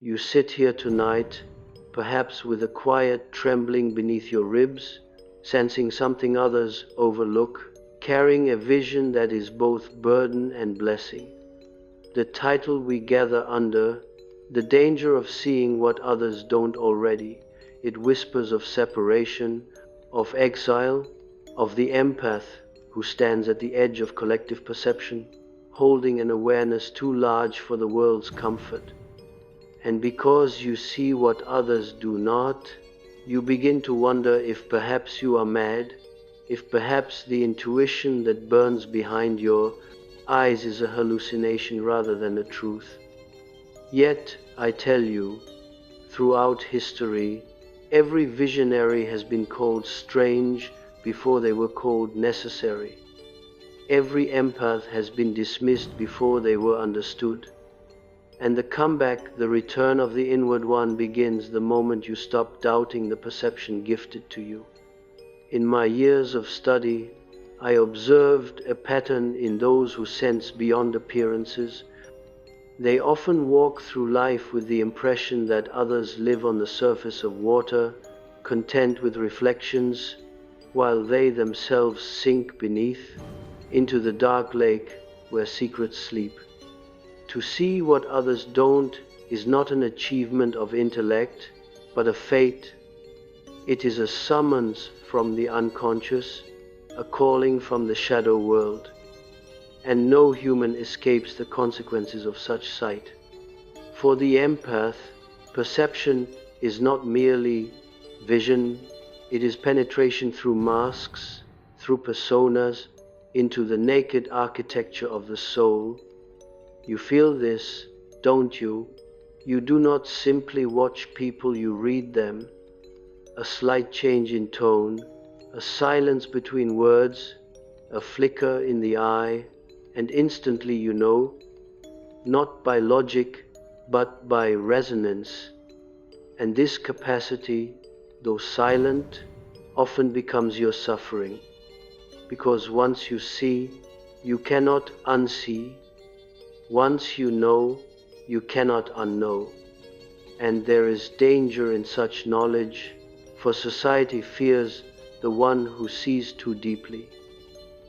You sit here tonight, perhaps with a quiet trembling beneath your ribs, sensing something others overlook, carrying a vision that is both burden and blessing. The title we gather under, The Danger of Seeing What Others Don't Already. It whispers of separation, of exile, of the empath who stands at the edge of collective perception, holding an awareness too large for the world's comfort. And because you see what others do not, you begin to wonder if perhaps you are mad, if perhaps the intuition that burns behind your eyes is a hallucination rather than a truth. Yet, I tell you, throughout history, every visionary has been called strange before they were called necessary. Every empath has been dismissed before they were understood. And the comeback, the return of the inward one begins the moment you stop doubting the perception gifted to you. In my years of study, I observed a pattern in those who sense beyond appearances. They often walk through life with the impression that others live on the surface of water, content with reflections, while they themselves sink beneath, into the dark lake where secrets sleep. To see what others don't is not an achievement of intellect, but a fate. It is a summons from the unconscious, a calling from the shadow world. And no human escapes the consequences of such sight. For the empath, perception is not merely vision, it is penetration through masks, through personas, into the naked architecture of the soul. You feel this, don't you? You do not simply watch people, you read them. A slight change in tone, a silence between words, a flicker in the eye, and instantly you know, not by logic, but by resonance. And this capacity, though silent, often becomes your suffering. Because once you see, you cannot unsee. Once you know, you cannot unknow. And there is danger in such knowledge, for society fears the one who sees too deeply.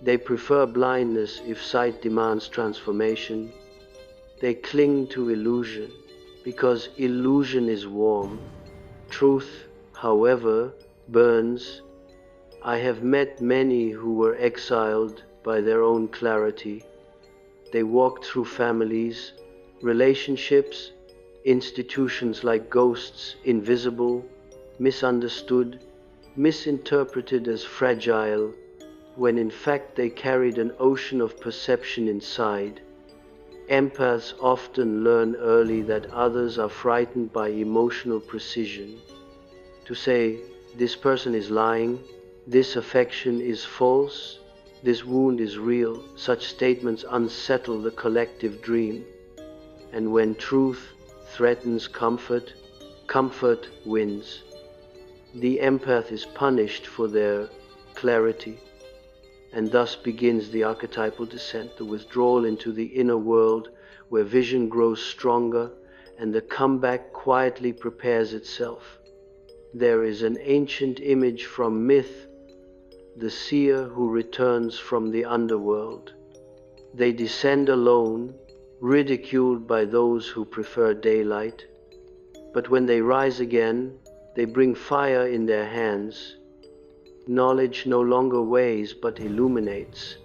They prefer blindness if sight demands transformation. They cling to illusion, because illusion is warm. Truth, however, burns. I have met many who were exiled by their own clarity. They walked through families, relationships, institutions like ghosts, invisible, misunderstood, misinterpreted as fragile, when in fact they carried an ocean of perception inside. Empaths often learn early that others are frightened by emotional precision. To say, this person is lying, this affection is false, this wound is real, such statements unsettle the collective dream. And when truth threatens comfort, comfort wins. The empath is punished for their clarity. And thus begins the archetypal descent, the withdrawal into the inner world where vision grows stronger and the comeback quietly prepares itself. There is an ancient image from myth, the seer who returns from the underworld. They descend alone, ridiculed by those who prefer daylight, but when they rise again, they bring fire in their hands. Knowledge no longer weighs but illuminates.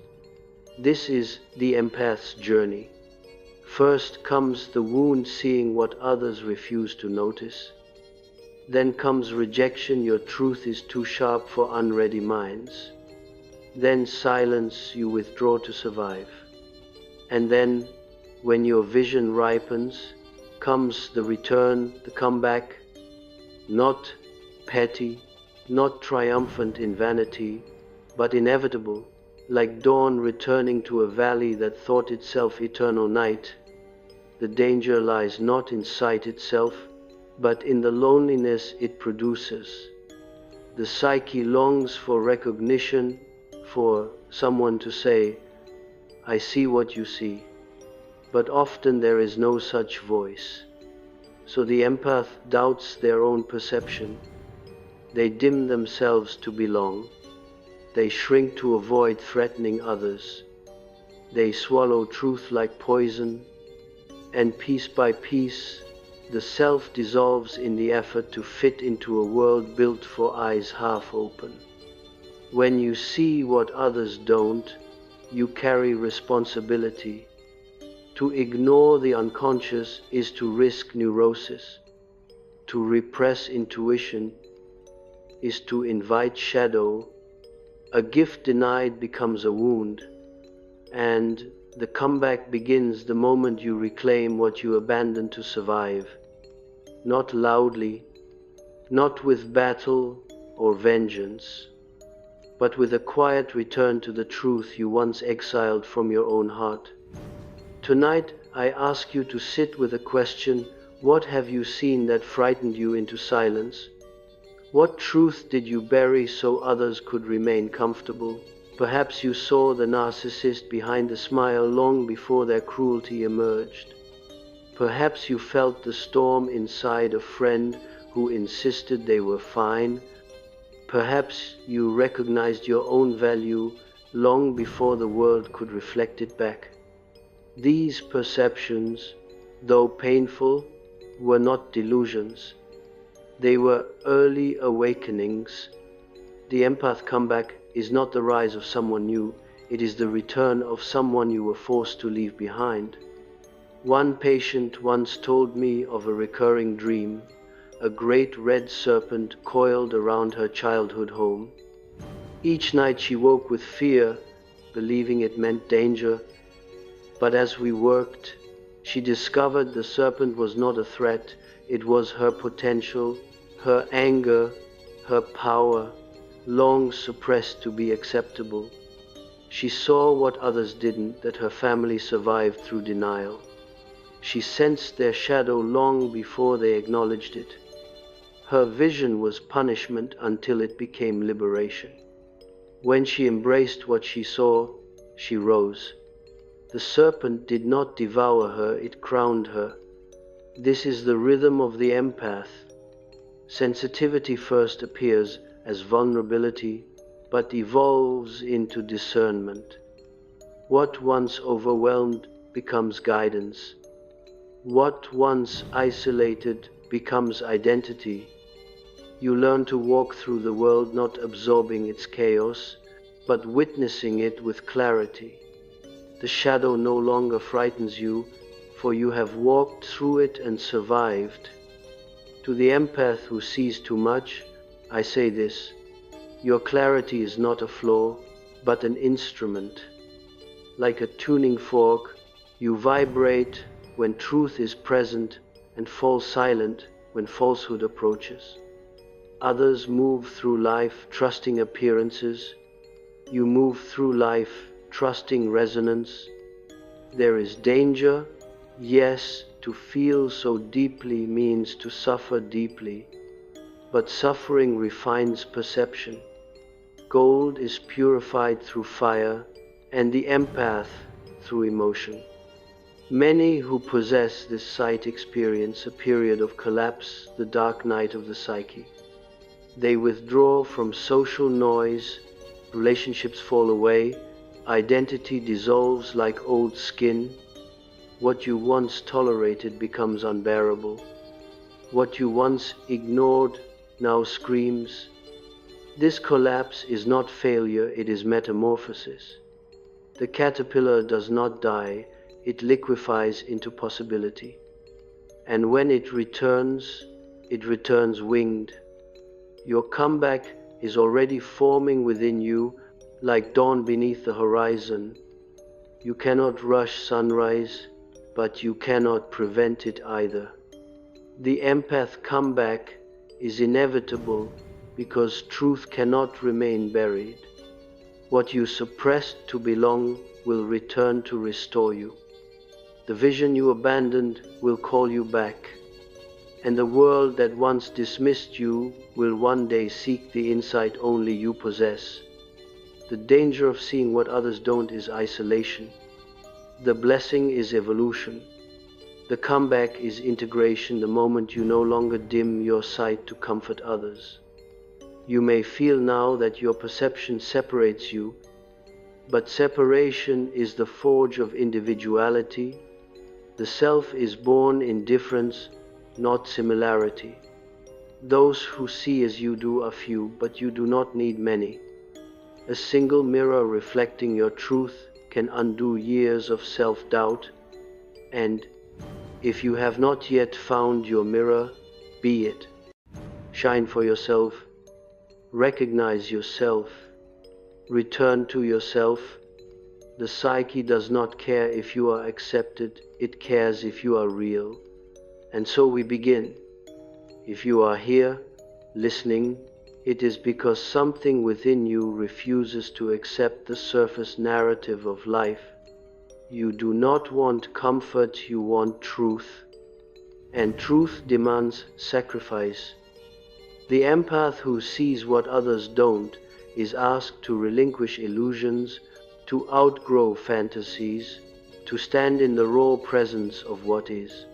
This is the empath's journey. First comes the wound, seeing what others refuse to notice. Then comes rejection, your truth is too sharp for unready minds. Then silence, you withdraw to survive. And then, when your vision ripens, comes the return, the comeback, not petty, not triumphant in vanity, but inevitable, like dawn returning to a valley that thought itself eternal night. The danger lies not in sight itself, but in the loneliness it produces. The psyche longs for recognition, for someone to say, I see what you see. But often there is no such voice. So the empath doubts their own perception. They dim themselves to belong. They shrink to avoid threatening others. They swallow truth like poison, and piece by piece, the self dissolves in the effort to fit into a world built for eyes half open. When you see what others don't, you carry responsibility. To ignore the unconscious is to risk neurosis. To repress intuition is to invite shadow. A gift denied becomes a wound, and the comeback begins the moment you reclaim what you abandoned to survive. Not loudly, not with battle or vengeance, but with a quiet return to the truth you once exiled from your own heart. Tonight, I ask you to sit with a question: what have you seen that frightened you into silence? What truth did you bury so others could remain comfortable? Perhaps you saw the narcissist behind the smile long before their cruelty emerged. Perhaps you felt the storm inside a friend who insisted they were fine. Perhaps you recognized your own value long before the world could reflect it back. These perceptions, though painful, were not delusions. They were early awakenings. The empath comeback is not the rise of someone new, it is the return of someone you were forced to leave behind. One patient once told me of a recurring dream, a great red serpent coiled around her childhood home. Each night she woke with fear, believing it meant danger, but as we worked, she discovered the serpent was not a threat, it was her potential, her anger, her power, long suppressed to be acceptable. She saw what others didn't, that her family survived through denial. She sensed their shadow long before they acknowledged it. Her vision was punishment until it became liberation. When she embraced what she saw, she rose. The serpent did not devour her, it crowned her. This is the rhythm of the empath. Sensitivity first appears as vulnerability, but evolves into discernment. What once overwhelmed becomes guidance. What once isolated becomes identity. You learn to walk through the world not absorbing its chaos, but witnessing it with clarity. The shadow no longer frightens you, for you have walked through it and survived. To the empath who sees too much, I say this: your clarity is not a flaw, but an instrument. Like a tuning fork, you vibrate when truth is present and fall silent when falsehood approaches. Others move through life trusting appearances. You move through life trusting resonance. There is danger, yes, to feel so deeply means to suffer deeply, but suffering refines perception. Gold is purified through fire, and the empath through emotion. Many who possess this sight experience a period of collapse, the dark night of the psyche. They withdraw from social noise, relationships fall away, identity dissolves like old skin. What you once tolerated becomes unbearable. What you once ignored now screams. This collapse is not failure, it is metamorphosis. The caterpillar does not die, it liquefies into possibility. And when it returns winged. Your comeback is already forming within you like dawn beneath the horizon. You cannot rush sunrise, but you cannot prevent it either. The empath comeback is inevitable because truth cannot remain buried. What you suppressed to belong will return to restore you. The vision you abandoned will call you back, and the world that once dismissed you will one day seek the insight only you possess. The danger of seeing what others don't is isolation. The blessing is evolution. The comeback is integration, the moment you no longer dim your sight to comfort others. You may feel now that your perception separates you, but separation is the forge of individuality. The self is born in difference, not similarity. Those who see as you do are few, but you do not need many. A single mirror reflecting your truth can undo years of self-doubt, and if you have not yet found your mirror, be it. Shine for yourself, recognize yourself, return to yourself. The psyche does not care if you are accepted, it cares if you are real. And so we begin. If you are here, listening, it is because something within you refuses to accept the surface narrative of life. You do not want comfort, you want truth. And truth demands sacrifice. The empath who sees what others don't is asked to relinquish illusions, to outgrow fantasies, to stand in the raw presence of what is.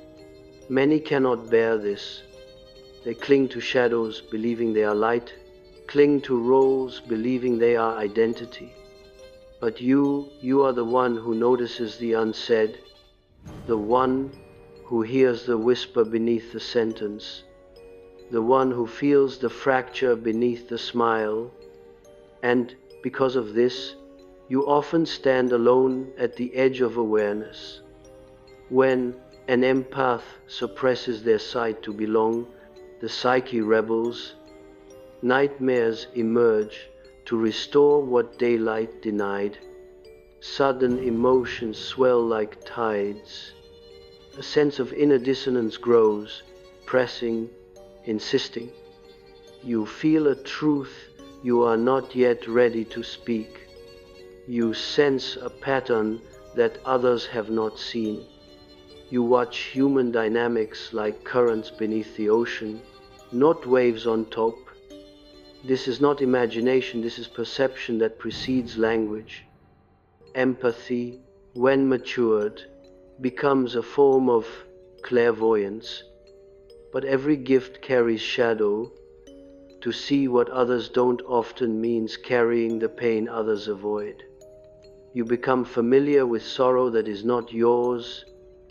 Many cannot bear this. They cling to shadows, believing they are light, cling to roles, believing they are identity. But you are the one who notices the unsaid, the one who hears the whisper beneath the sentence, the one who feels the fracture beneath the smile. And because of this, you often stand alone at the edge of awareness. When an empath suppresses their sight to belong, the psyche rebels. Nightmares emerge to restore what daylight denied. Sudden emotions swell like tides. A sense of inner dissonance grows, pressing, insisting. You feel a truth you are not yet ready to speak. You sense a pattern that others have not seen. You watch human dynamics like currents beneath the ocean, not waves on top. This is not imagination, this is perception that precedes language. Empathy, when matured, becomes a form of clairvoyance, but every gift carries shadow. To see what others don't often means carrying the pain others avoid. You become familiar with sorrow that is not yours,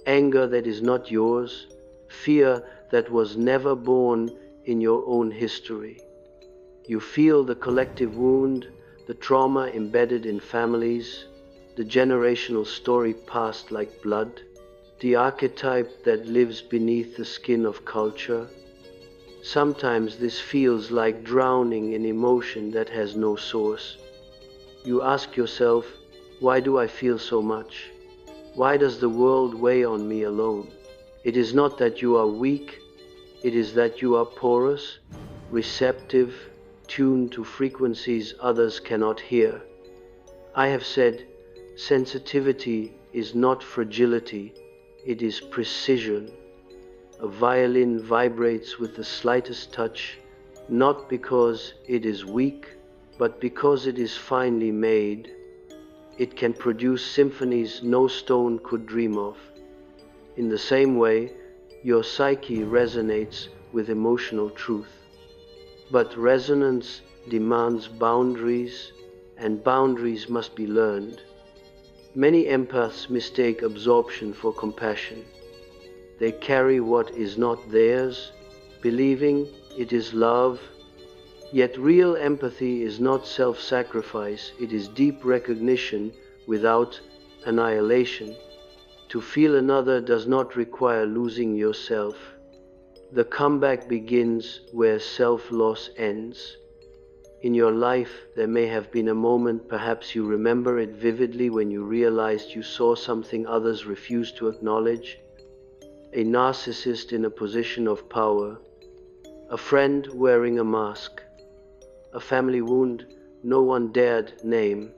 anger that is not yours, fear that was never born in your own history. You feel the collective wound, the trauma embedded in families, the generational story passed like blood, the archetype that lives beneath the skin of culture. Sometimes this feels like drowning in emotion that has no source. You ask yourself, why do I feel so much? Why does the world weigh on me alone? It is not that you are weak, it is that you are porous, receptive, tuned to frequencies others cannot hear. I have said, sensitivity is not fragility, it is precision. A violin vibrates with the slightest touch, not because it is weak, but because it is finely made. It can produce symphonies no stone could dream of. In the same way, your psyche resonates with emotional truth. But resonance demands boundaries, and boundaries must be learned. Many empaths mistake absorption for compassion. They carry what is not theirs, believing it is love. Yet real empathy is not self-sacrifice, it is deep recognition without annihilation. To feel another does not require losing yourself. The comeback begins where self-loss ends. In your life, there may have been a moment, perhaps you remember it vividly, when you realized you saw something others refused to acknowledge. A narcissist in a position of power, a friend wearing a mask, a family wound no one dared name.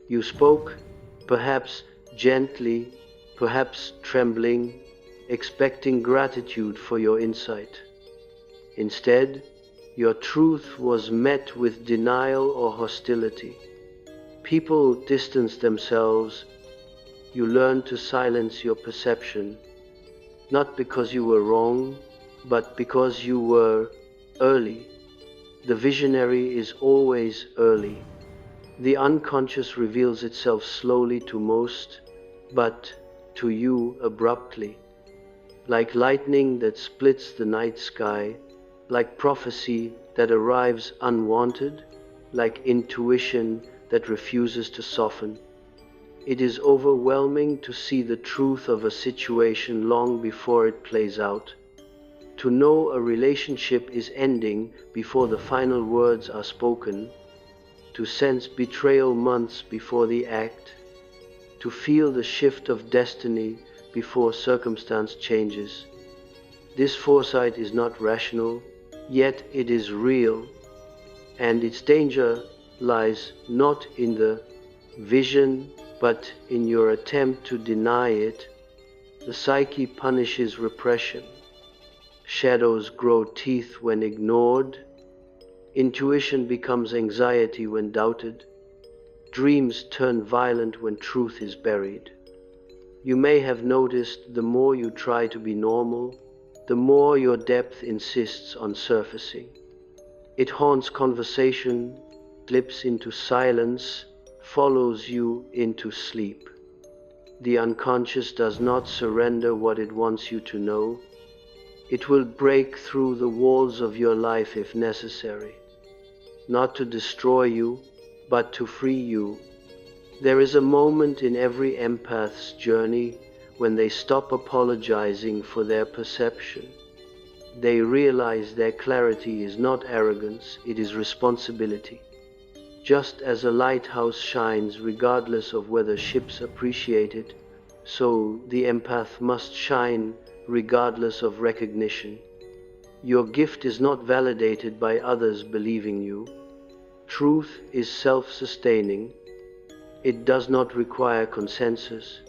You spoke, perhaps gently, perhaps trembling, expecting gratitude for your insight. Instead, your truth was met with denial or hostility. People distanced themselves. You learned to silence your perception. not because you were wrong, but because you were early. The visionary is always early. The unconscious reveals itself slowly to most, but to you abruptly, like lightning that splits the night sky, like prophecy that arrives unwanted, like intuition that refuses to soften. It is overwhelming to see the truth of a situation long before it plays out, to know a relationship is ending before the final words are spoken, to sense betrayal months before the act, to feel the shift of destiny before circumstance changes. This foresight is not rational, yet it is real, and its danger lies not in the vision, but in your attempt to deny it. The psyche punishes repression. Shadows grow teeth when ignored. Intuition becomes anxiety when doubted. Dreams turn violent when truth is buried. You may have noticed the more you try to be normal, the more your depth insists on surfacing. It haunts conversation, slips into silence, follows you into sleep. The unconscious does not surrender what it wants you to know. It will break through the walls of your life if necessary, not to destroy you, but to free you. There is a moment in every empath's journey when they stop apologizing for their perception. They realize their clarity is not arrogance, it is responsibility. Just as a lighthouse shines regardless of whether ships appreciate it, so the empath must shine regardless of recognition. Your gift is not validated by others believing you. Truth is self-sustaining. It does not require consensus.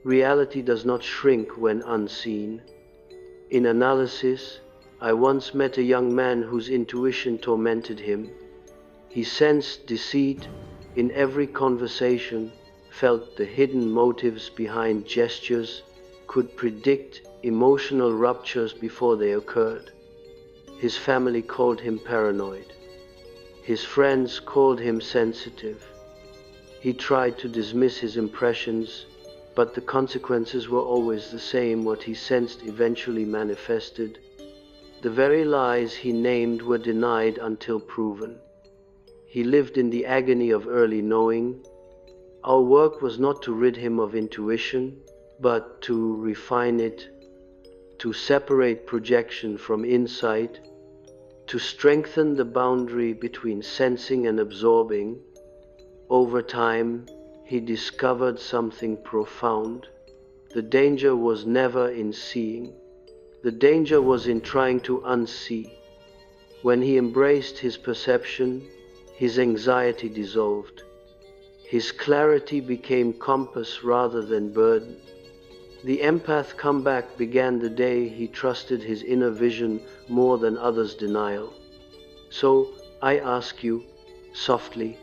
Reality does not shrink when unseen. In analysis, I once met a young man whose intuition tormented him. He sensed deceit in every conversation, felt the hidden motives behind gestures, could predict emotional ruptures before they occurred. His family called him paranoid. His friends called him sensitive. He tried to dismiss his impressions, but the consequences were always the same. What he sensed eventually manifested. The very lies he named were denied until proven. He lived in the agony of early knowing. Our work was not to rid him of intuition, but to refine it, to separate projection from insight, to strengthen the boundary between sensing and absorbing. Over time, he discovered something profound. The danger was never in seeing. The danger was in trying to unsee. When he embraced his perception, his anxiety dissolved. His clarity became compass rather than burden. The empath comeback began the day he trusted his inner vision more than others' denial. So I ask you, softly,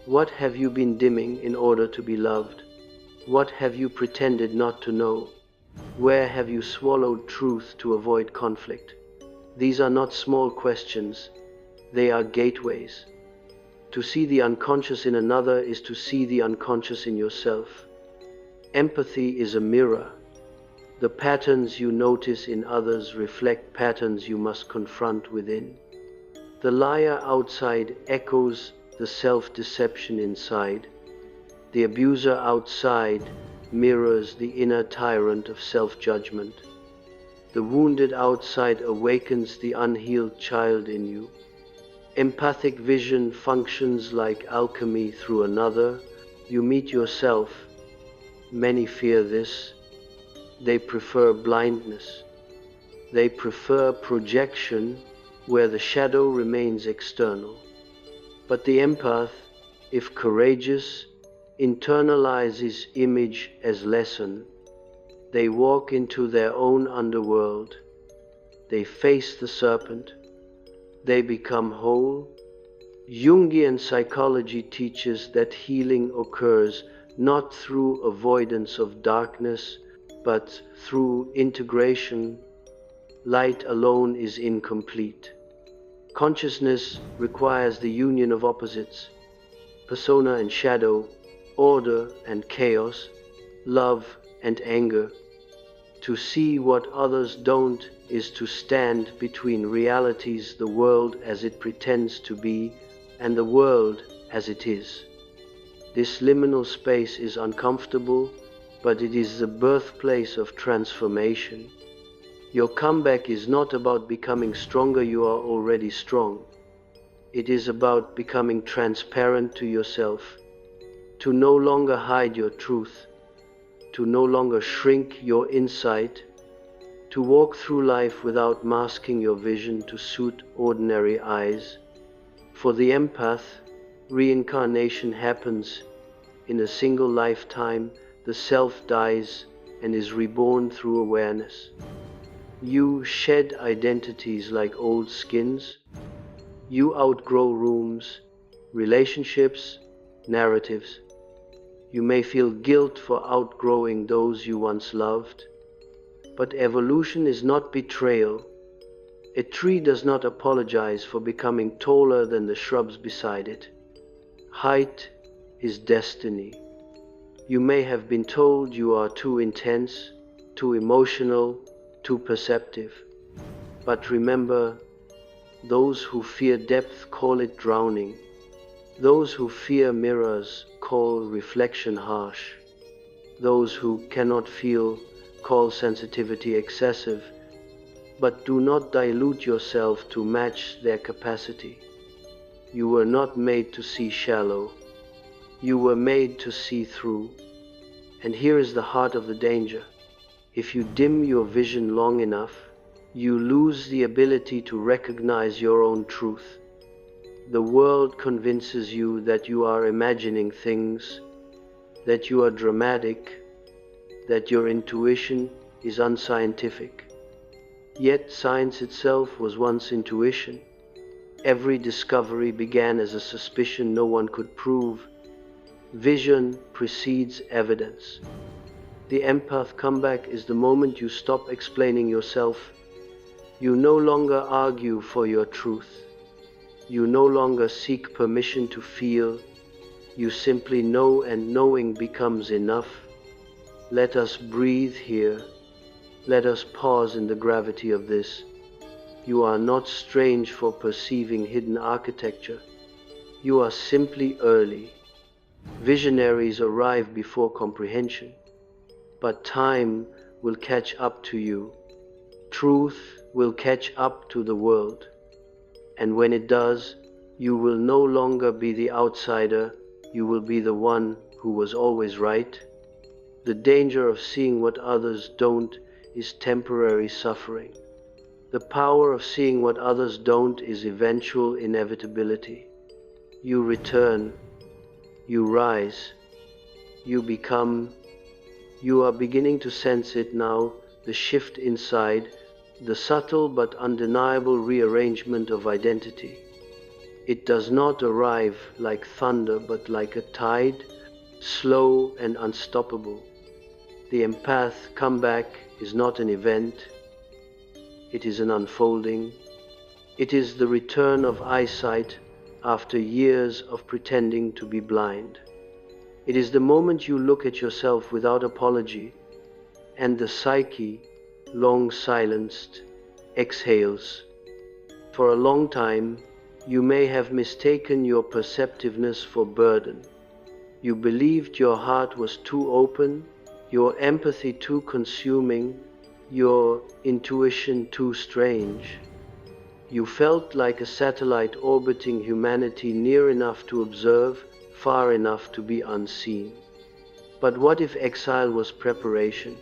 what have you been dimming in order to be loved? What have you pretended not to know? Where have you swallowed truth to avoid conflict? These are not small questions, they are gateways. To see the unconscious in another is to see the unconscious in yourself. Empathy is a mirror. The patterns you notice in others reflect patterns you must confront within. The liar outside echoes the self-deception inside. The abuser outside mirrors the inner tyrant of self-judgment. The wounded outside awakens the unhealed child in you. Empathic vision functions like alchemy through another. You meet yourself. Many fear this. They prefer blindness. They prefer projection where the shadow remains external. But the empath, if courageous, internalizes image as lesson. They walk into their own underworld. They face the serpent. They become whole. Jungian psychology teaches that healing occurs not through avoidance of darkness, but through integration, light alone is incomplete. Consciousness requires the union of opposites, persona and shadow, order and chaos, love and anger. To see what others don't is to stand between realities, the world as it pretends to be, and the world as it is. This liminal space is uncomfortable, but it is the birthplace of transformation. Your comeback is not about becoming stronger, you are already strong. It is about becoming transparent to yourself, to no longer hide your truth, to no longer shrink your insight, to walk through life without masking your vision to suit ordinary eyes. For the empath, reincarnation happens in a single lifetime. The self dies and is reborn through awareness. You shed identities like old skins. You outgrow rooms, relationships, narratives. You may feel guilt for outgrowing those you once loved, but evolution is not betrayal. A tree does not apologize for becoming taller than the shrubs beside it. Height is destiny. You may have been told you are too intense, too emotional, too perceptive. But remember, those who fear depth call it drowning. Those who fear mirrors call reflection harsh. Those who cannot feel call sensitivity excessive. But do not dilute yourself to match their capacity. You were not made to see shallow. You were made to see through. And here is the heart of the danger. If you dim your vision long enough, you lose the ability to recognize your own truth. The world convinces you that you are imagining things, that you are dramatic, that your intuition is unscientific. Yet science itself was once intuition. Every discovery began as a suspicion no one could prove. Vision precedes evidence. The empath comeback is the moment you stop explaining yourself. You no longer argue for your truth. You no longer seek permission to feel. You simply know, and knowing becomes enough. Let us breathe here. Let us pause in the gravity of this. You are not strange for perceiving hidden architecture. You are simply early. Visionaries arrive before comprehension. But time will catch up to you. Truth will catch up to the world. And when it does, you will no longer be the outsider, you will be the one who was always right. The danger of seeing what others don't is temporary suffering. The power of seeing what others don't is eventual inevitability. You return, you rise, you become. You are beginning to sense it now, the shift inside, the subtle but undeniable rearrangement of identity. It does not arrive like thunder, but like a tide, slow and unstoppable. The empath comeback is not an event, it is an unfolding. It is the return of eyesight after years of pretending to be blind. It is the moment you look at yourself without apology, and the psyche, long silenced, exhales. For a long time, you may have mistaken your perceptiveness for burden. You believed your heart was too open, your empathy too consuming, your intuition too strange. You felt like a satellite orbiting humanity, near enough to observe, far enough to be unseen. But what if exile was preparation?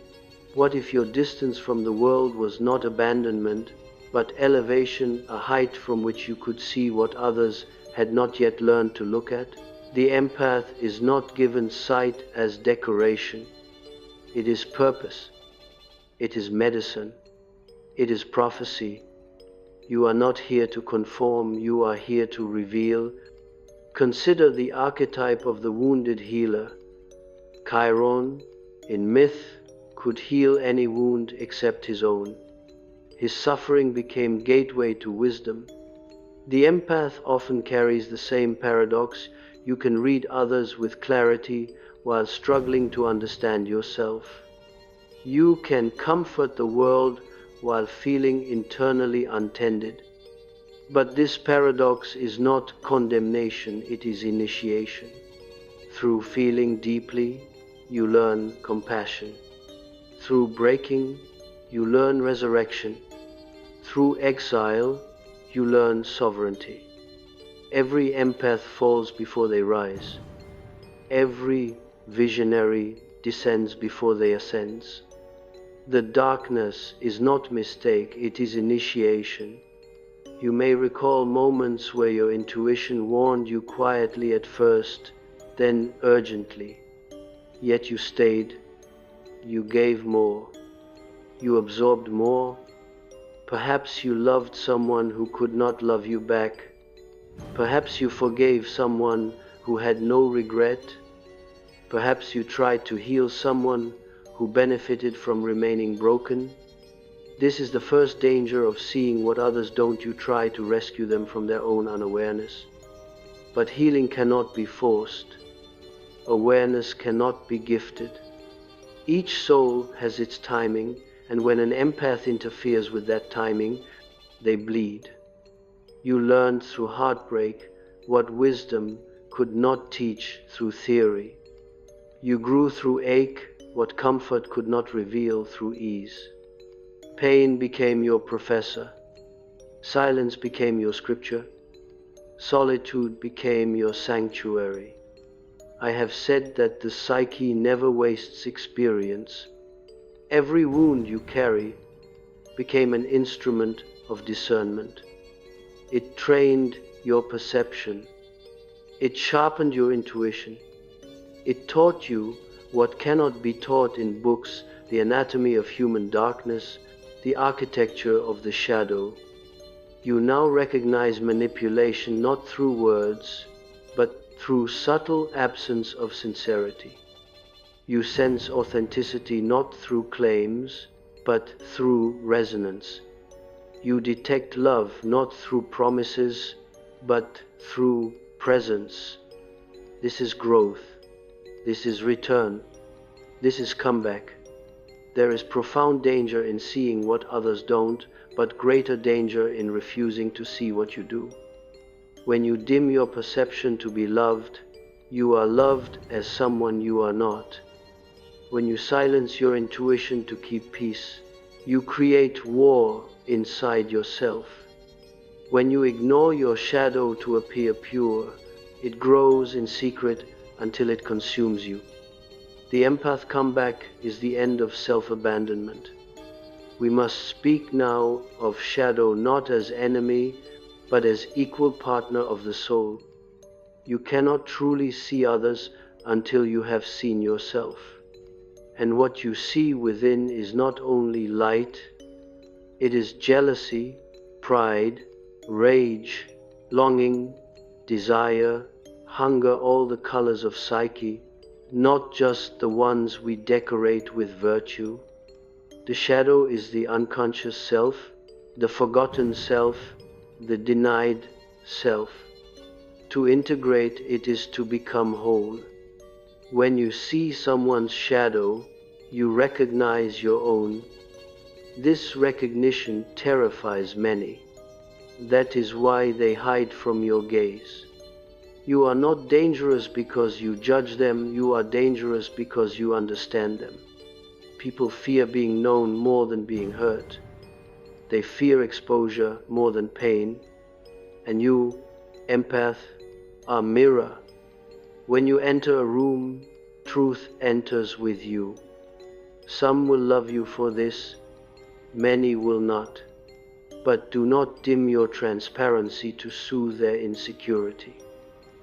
What if your distance from the world was not abandonment, but elevation, a height from which you could see what others had not yet learned to look at? The empath is not given sight as decoration. It is purpose. It is medicine. It is prophecy. You are not here to conform, you are here to reveal. Consider the archetype of the wounded healer. Chiron, in myth, could heal any wound except his own. His suffering became gateway to wisdom. The empath often carries the same paradox. You can read others with clarity while struggling to understand yourself. You can comfort the world while feeling internally untended. But this paradox is not condemnation, it is initiation. Through feeling deeply, you learn compassion. Through breaking, you learn resurrection. Through exile, you learn sovereignty. Every empath falls before they rise. Every visionary descends before they ascends. The darkness is not mistake, it is initiation. You may recall moments where your intuition warned you quietly at first, then urgently. Yet you stayed. You gave more. You absorbed more. Perhaps you loved someone who could not love you back. Perhaps you forgave someone who had no regret. Perhaps you tried to heal someone who benefited from remaining broken. This is the first danger of seeing what others don't. You try to rescue them from their own unawareness. But healing cannot be forced. Awareness cannot be gifted. Each soul has its timing, and when an empath interferes with that timing, they bleed. You learned through heartbreak what wisdom could not teach through theory. You grew through ache what comfort could not reveal through ease. Pain became your professor. Silence became your scripture. Solitude became your sanctuary. I have said that the psyche never wastes experience. Every wound you carry became an instrument of discernment. It trained your perception. It sharpened your intuition. It taught you what cannot be taught in books, the anatomy of human darkness, the architecture of the shadow. You now recognize manipulation not through words, but through subtle absence of sincerity. You sense authenticity not through claims, but through resonance. You detect love not through promises, but through presence. This is growth. This is return. This is comeback. There is profound danger in seeing what others don't, but greater danger in refusing to see what you do. When you dim your perception to be loved, you are loved as someone you are not. When you silence your intuition to keep peace, you create war inside yourself. When you ignore your shadow to appear pure, it grows in secret until it consumes you. The empath comeback is the end of self-abandonment. We must speak now of shadow not as enemy, but as equal partner of the soul. You cannot truly see others until you have seen yourself. And what you see within is not only light, it is jealousy, pride, rage, longing, desire, hunger, all the colors of psyche, not just the ones we decorate with virtue. The shadow is the unconscious self, the forgotten self, the denied self. To integrate it is to become whole. When you see someone's shadow, you recognize your own. This recognition terrifies many. That is why they hide from your gaze. You are not dangerous because you judge them, you are dangerous because you understand them. People fear being known more than being hurt. They fear exposure more than pain. And you, empath, are mirror. When you enter a room, truth enters with you. Some will love you for this, many will not. But do not dim your transparency to soothe their insecurity.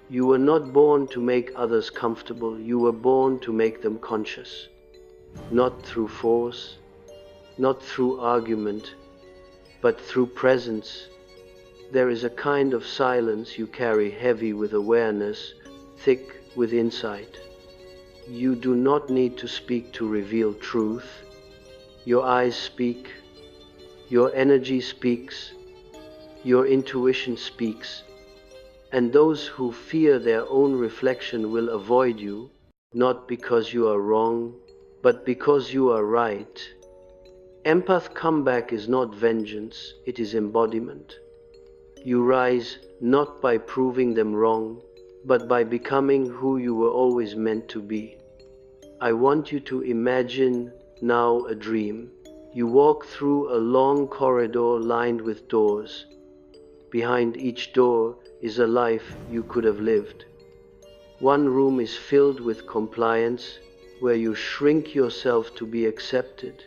You were not born to make others comfortable, you were born to make them conscious. Not through force, not through argument, but through presence. There is a kind of silence you carry heavy with awareness, thick with insight. You do not need to speak to reveal truth. Your eyes speak, your energy speaks, your intuition speaks, and those who fear their own reflection will avoid you, not because you are wrong, but because you are right. Empath comeback is not vengeance, it is embodiment. You rise not by proving them wrong, but by becoming who you were always meant to be. I want you to imagine now a dream. You walk through a long corridor lined with doors. Behind each door is a life you could have lived. One room is filled with compliance, where you shrink yourself to be accepted.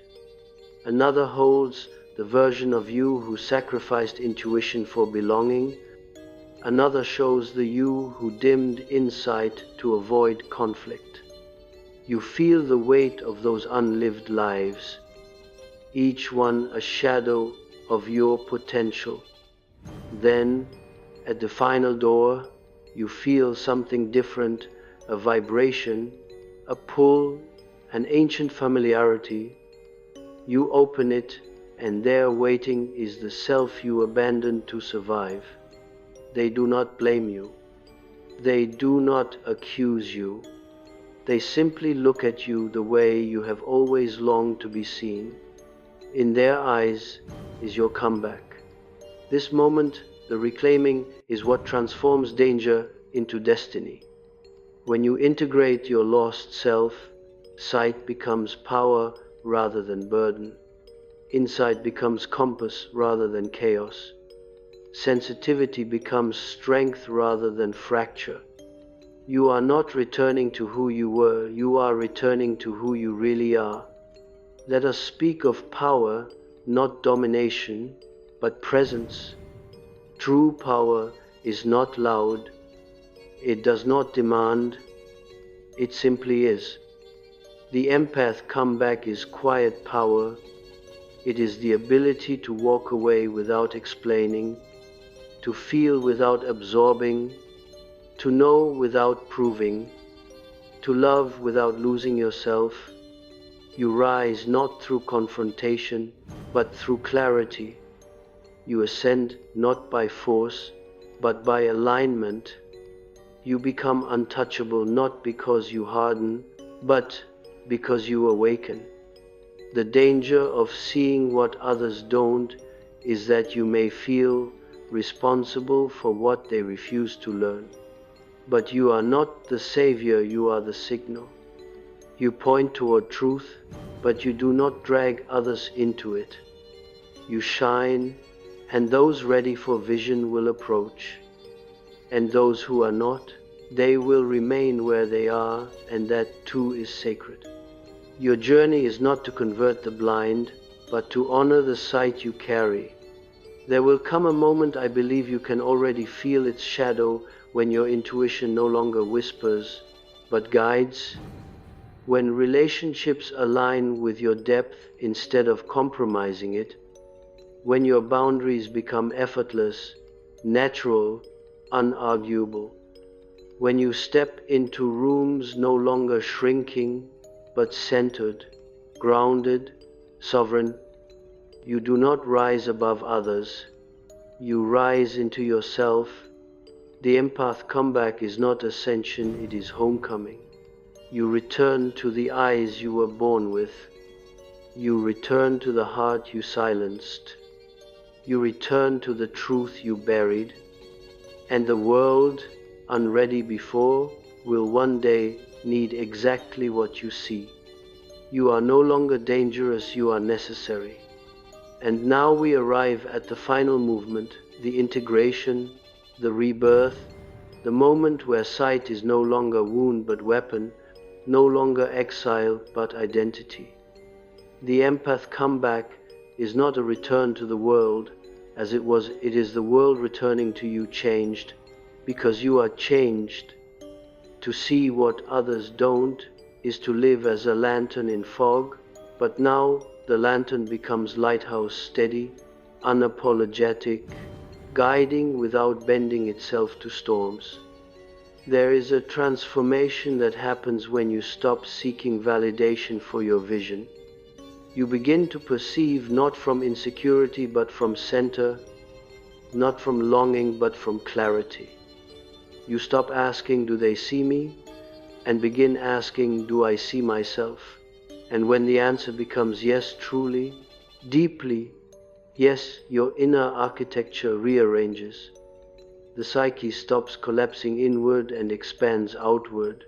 Another holds the version of you who sacrificed intuition for belonging. Another shows the you who dimmed insight to avoid conflict. You feel the weight of those unlived lives, each one a shadow of your potential. Then, at the final door, you feel something different, a vibration, a pull, an ancient familiarity. You open it, and there waiting is the self you abandoned to survive. They do not blame you. They do not accuse you. They simply look at you the way you have always longed to be seen. In their eyes is your comeback. This moment, the reclaiming, is what transforms danger into destiny. When you integrate your lost self, sight becomes power rather than burden. Insight becomes compass rather than chaos. Sensitivity becomes strength rather than fracture. You are not returning to who you were, you are returning to who you really are. Let us speak of power, not domination, but presence. True power is not loud, it does not demand, it simply is. The empath comeback is quiet power. It is the ability to walk away without explaining, to feel without absorbing, to know without proving, to love without losing yourself. You rise not through confrontation, but through clarity. You ascend not by force, but by alignment. You become untouchable not because you harden, but because you awaken. The danger of seeing what others don't is that you may feel responsible for what they refuse to learn. But you are not the savior, you are the signal. You point toward truth, but you do not drag others into it. You shine, and those ready for vision will approach. And those who are not, they will remain where they are, and that too is sacred. Your journey is not to convert the blind, but to honor the sight you carry. There will come a moment, I believe you can already feel its shadow, when your intuition no longer whispers, but guides. When relationships align with your depth instead of compromising it. When your boundaries become effortless, natural, unarguable. When you step into rooms no longer shrinking, but centered, grounded, sovereign. You do not rise above others. You rise into yourself. The empath comeback is not ascension, it is homecoming. You return to the eyes you were born with. You return to the heart you silenced. You return to the truth you buried. And the world, unready before, will one day need exactly what you see. You are no longer dangerous, you are necessary. And now we arrive at the final movement, the integration, the rebirth, the moment where sight is no longer wound but weapon, no longer exile but identity. The empath comeback is not a return to the world as it was, it is the world returning to you changed, because you are changed. To see what others don't is to live as a lantern in fog, but now the lantern becomes lighthouse steady, unapologetic, guiding without bending itself to storms. There is a transformation that happens when you stop seeking validation for your vision. You begin to perceive not from insecurity but from center, not from longing but from clarity. You stop asking, do they see me? And begin asking, do I see myself? And when the answer becomes yes, truly, deeply, yes, your inner architecture rearranges. The psyche stops collapsing inward and expands outward.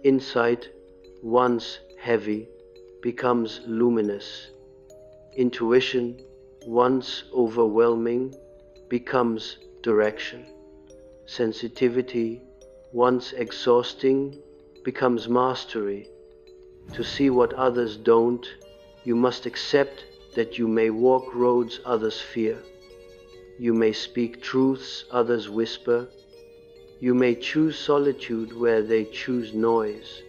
Insight, once heavy, becomes luminous. Intuition, once overwhelming, becomes direction. Sensitivity, once exhausting, becomes mastery. To see what others don't, you must accept that you may walk roads others fear. You may speak truths others whisper. You may choose solitude where they choose noise.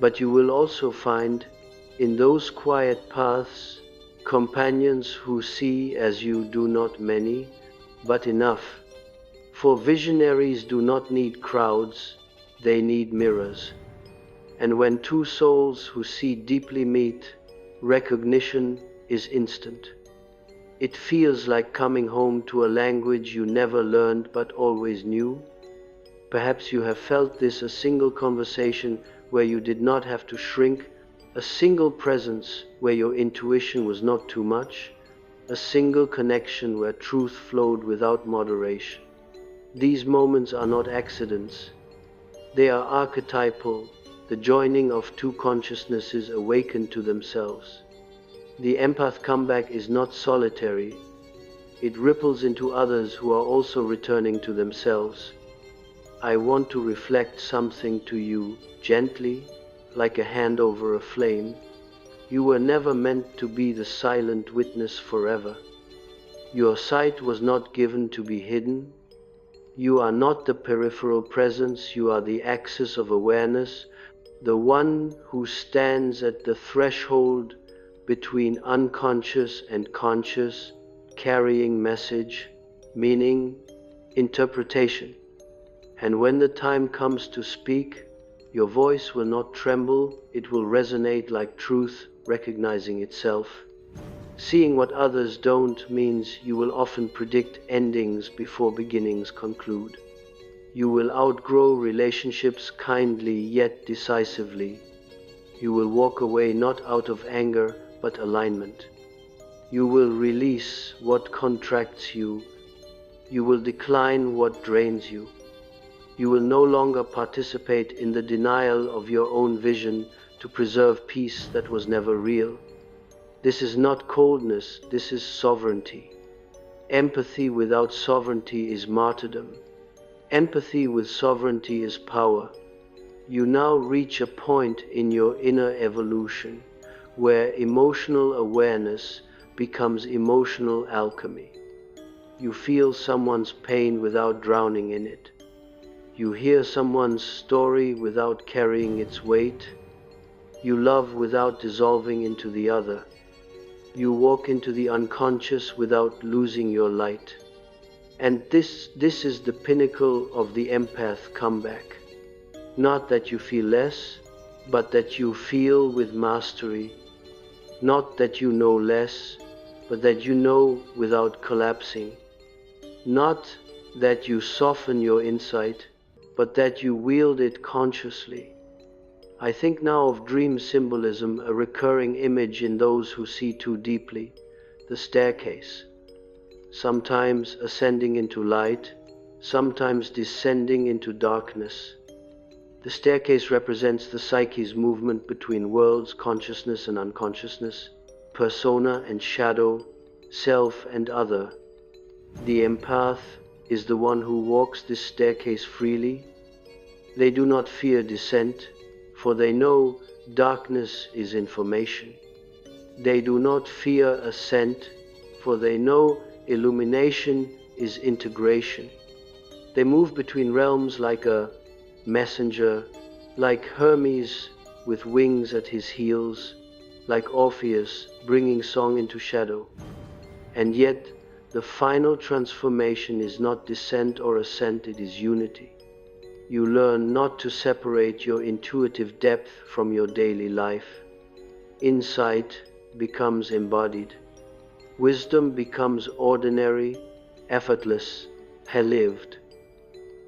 But you will also find, in those quiet paths, companions who see as you do not many, but enough. For visionaries do not need crowds, they need mirrors. And when two souls who see deeply meet, recognition is instant. It feels like coming home to a language you never learned but always knew. Perhaps you have felt this, a single conversation where you did not have to shrink, a single presence where your intuition was not too much, a single connection where truth flowed without moderation. These moments are not accidents. They are archetypal, the joining of two consciousnesses awakened to themselves. The empath comeback is not solitary. It ripples into others who are also returning to themselves. I want to reflect something to you gently, like a hand over a flame. You were never meant to be the silent witness forever. Your sight was not given to be hidden. You are not the peripheral presence, you are the axis of awareness, the one who stands at the threshold between unconscious and conscious, carrying message, meaning, interpretation. And when the time comes to speak, your voice will not tremble, it will resonate like truth, recognizing itself. Seeing what others don't means you will often predict endings before beginnings conclude. You will outgrow relationships kindly yet decisively. You will walk away not out of anger but alignment. You will release what contracts you. You will decline what drains you. You will no longer participate in the denial of your own vision to preserve peace that was never real. This is not coldness, this is sovereignty. Empathy without sovereignty is martyrdom. Empathy with sovereignty is power. You now reach a point in your inner evolution where emotional awareness becomes emotional alchemy. You feel someone's pain without drowning in it. You hear someone's story without carrying its weight. You love without dissolving into the other. You walk into the unconscious without losing your light. And this is the pinnacle of the empath comeback. Not that you feel less, but that you feel with mastery. Not that you know less, but that you know without collapsing. Not that you soften your insight, but that you wield it consciously. I think now of dream symbolism, a recurring image in those who see too deeply, the staircase. Sometimes ascending into light, sometimes descending into darkness. The staircase represents the psyche's movement between worlds, consciousness and unconsciousness, persona and shadow, self and other. The empath is the one who walks this staircase freely. They do not fear descent, for they know darkness is information. They do not fear ascent, for they know illumination is integration. They move between realms like a messenger, like Hermes with wings at his heels, like Orpheus bringing song into shadow. And yet, the final transformation is not descent or ascent, it is unity. You learn not to separate your intuitive depth from your daily life. Insight, becomes embodied. Wisdom becomes ordinary, effortless, lived.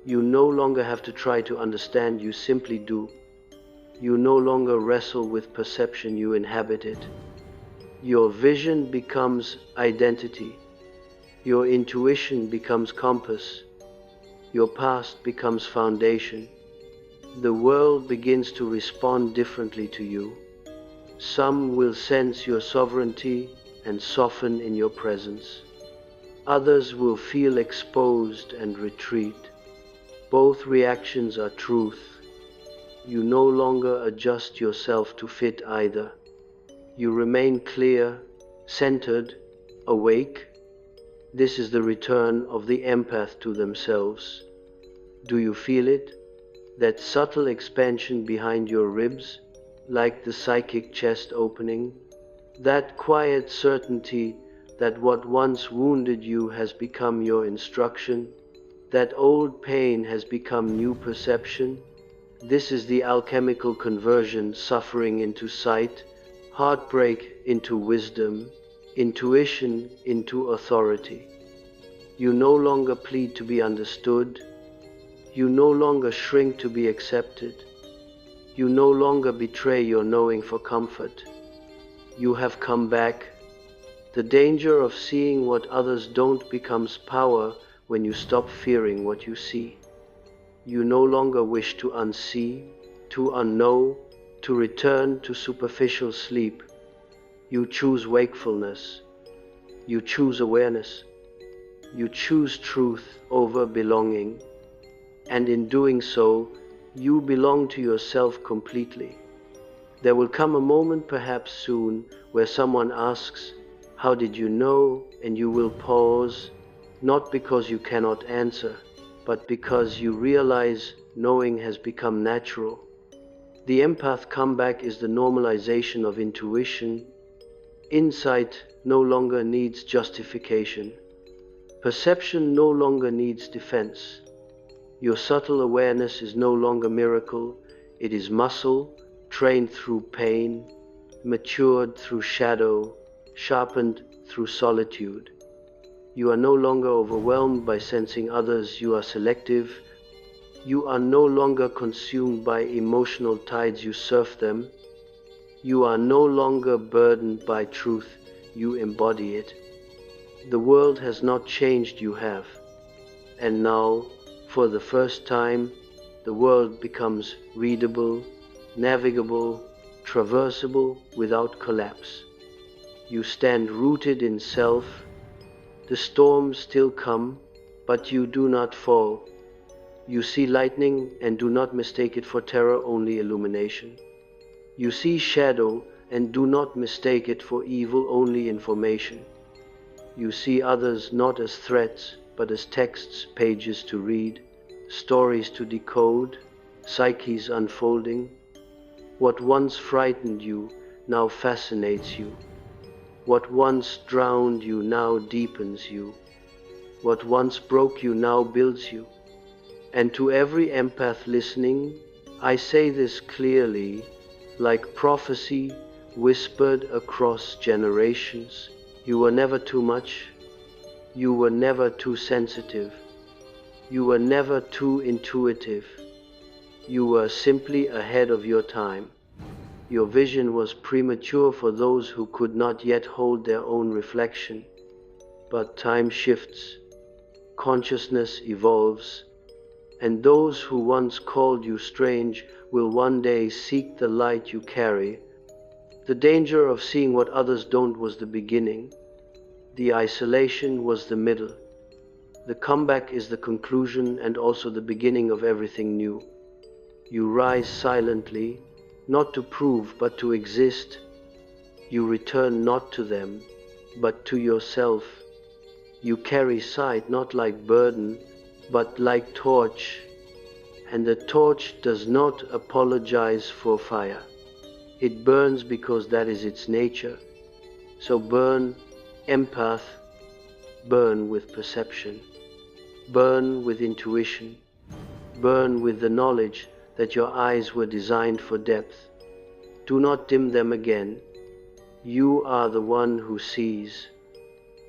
You no longer have to try to understand, you simply do. You no longer wrestle with perception, you inhabit it. Your vision becomes identity. Your intuition becomes compass. Your past becomes foundation. The world begins to respond differently to you. Some will sense your sovereignty and soften in your presence. Others will feel exposed and retreat. Both reactions are truth. You no longer adjust yourself to fit either. You remain clear, centered, awake. This is the return of the empath to themselves. Do you feel it? That subtle expansion behind your ribs, like the psychic chest opening? That quiet certainty that what once wounded you has become your instruction? That old pain has become new perception? This is the alchemical conversion, suffering into sight, heartbreak into wisdom, intuition into authority. You no longer plead to be understood. You no longer shrink to be accepted. You no longer betray your knowing for comfort. You have come back. The danger of seeing what others don't becomes power when you stop fearing what you see. You no longer wish to unsee, to unknow, to return to superficial sleep. You choose wakefulness. You choose awareness. You choose truth over belonging. And in doing so, you belong to yourself completely. There will come a moment, perhaps soon, where someone asks, "How did you know?" And you will pause, not because you cannot answer, but because you realize knowing has become natural. The empath comeback is the normalization of intuition. Insight no longer needs justification. Perception no longer needs defense. Your subtle awareness is no longer miracle, it is muscle, trained through pain, matured through shadow, sharpened through solitude. You are no longer overwhelmed by sensing others, you are selective. You are no longer consumed by emotional tides, you surf them. You are no longer burdened by truth, you embody it. The world has not changed, you have. And now, for the first time, the world becomes readable, navigable, traversable without collapse. You stand rooted in self. The storms still come, but you do not fall. You see lightning and do not mistake it for terror, only illumination. You see shadow and do not mistake it for evil, only information. You see others not as threats, but as texts, pages to read, stories to decode, psyches unfolding. What once frightened you now fascinates you. What once drowned you now deepens you. What once broke you now builds you. And to every empath listening, I say this clearly, like prophecy whispered across generations. You were never too much. You were never too sensitive. You were never too intuitive. You were simply ahead of your time. Your vision was premature for those who could not yet hold their own reflection. But time shifts, consciousness evolves, and those who once called you strange will one day seek the light you carry. The danger of seeing what others don't was the beginning. The isolation was the middle. The comeback is the conclusion and also the beginning of everything new. You rise silently, not to prove but to exist. You return not to them, but to yourself. You carry sight not like burden, but like torch. And the torch does not apologize for fire. It burns because that is its nature. So burn, empath, burn with perception. Burn with intuition. Burn with the knowledge that your eyes were designed for depth. Do not dim them again. You are the one who sees,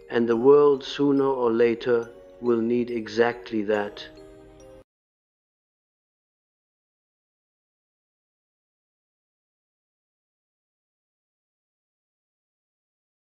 and the world sooner or later will need exactly that.